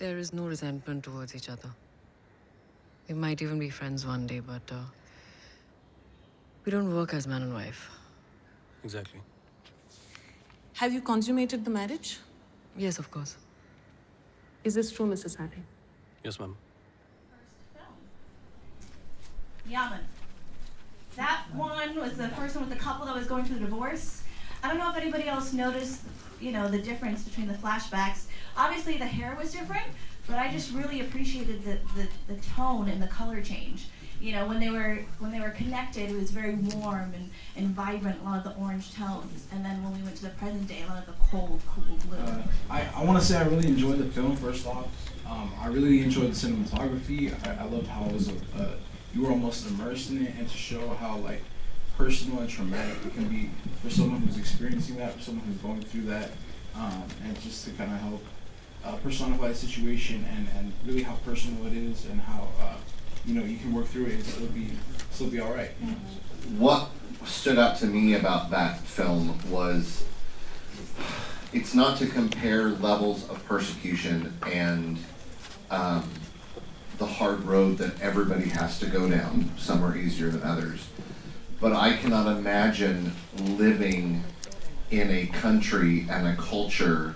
There is no resentment towards each other. We might even be friends one day, but we don't work as man and wife. Exactly. Have you consummated the marriage? Yes, of course. Is this true, Mrs. Harding? Yes, ma'am. Yaman. That one was the first one with the couple that was going through the divorce. I don't know if anybody else noticed, the difference between the flashbacks. Obviously the hair was different, but I just really appreciated the tone and the color change. When they were connected, it was very warm and vibrant, a lot of the orange tones. And then when we went to the present day, a lot of the cold, cool blue. I want to say I really enjoyed the film, first off. I really enjoyed the cinematography. I loved how it was you were almost immersed in it, and to show how personal and traumatic it can be for someone who's experiencing that, for someone who's going through that, and just to kind of help personify the situation and really how personal it is and how you can work through it and still be all right. What stood out to me about that film was it's not to compare levels of persecution and the hard road that everybody has to go down. Some are easier than others. But I cannot imagine living in a country and a culture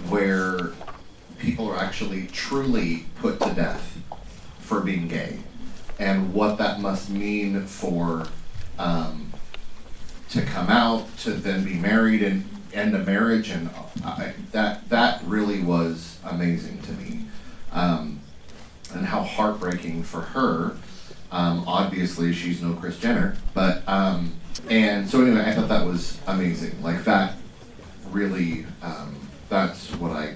where people are actually truly put to death for being gay, and what that must mean for to come out, to then be married and end a marriage, and that really was amazing to me, and how heartbreaking for her. Obviously, she's no Kris Jenner, but and so anyway, I thought that was amazing. That really, that's what I.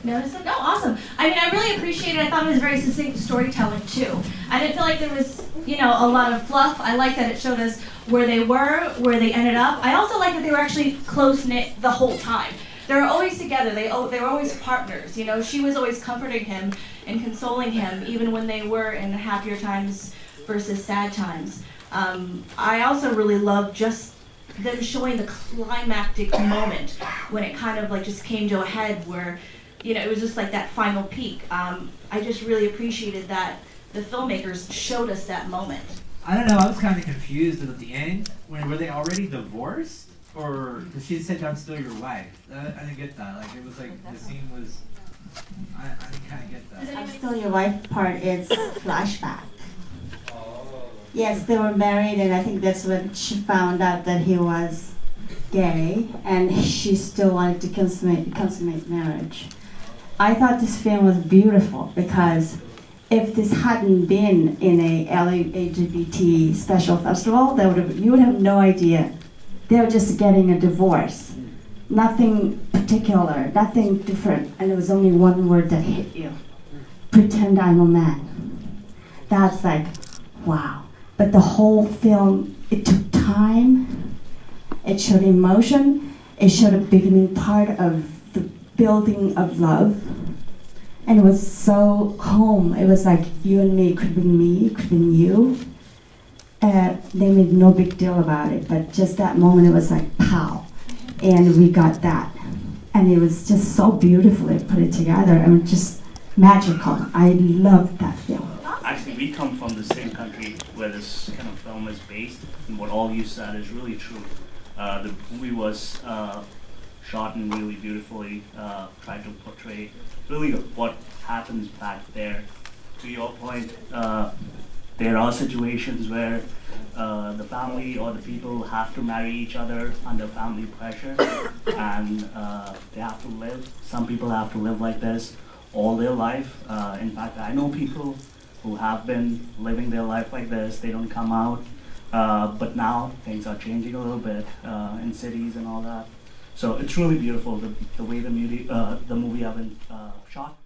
Notice it? No, awesome. I really appreciated it. I thought it was very succinct storytelling too. I didn't feel like there was, a lot of fluff. I like that it showed us where they were, where they ended up. I also like that they were actually close-knit the whole time. They were always together. They were always partners. She was always comforting him and consoling him, even when they were in happier times versus sad times. I also really loved just them showing the climactic moment when it kind of just came to a head where, it was just that final peak. I just really appreciated that the filmmakers showed us that moment. I don't know, I was kind of confused at the end. Were they already divorced? Or did she say, I'm still your wife? I didn't get that. It was the scene was, I didn't kind of get that. I'm still your wife part is flashback. Yes, they were married, and I think that's when she found out that he was gay, and she still wanted to consummate marriage. I thought this film was beautiful because if this hadn't been in a LGBT special festival, you would have no idea. They were just getting a divorce. Nothing particular, nothing different, and it was only one word that hit you. Pretend I'm a man. That's wow. But the whole film, it took time, it showed emotion, it showed a beginning part of the building of love, and it was so home. It was you and me, it could have been me, it could have been you. They made no big deal about it, but just that moment, it was pow, and we got that. And it was just so beautifully put it together, and just magical. I loved that film. Actually, we come from the same country where this kind of film is based, and what all you said is really true. The movie was shot and really beautifully, tried to portray really what happens back there. To your point, there are situations where the family or the people have to marry each other under family pressure, and they have to live. Some people have to live like this all their life. In fact, I know people who have been living their life like this. They don't come out, but now things are changing a little bit in cities and all that. So it's really beautiful the way the movie have been shot.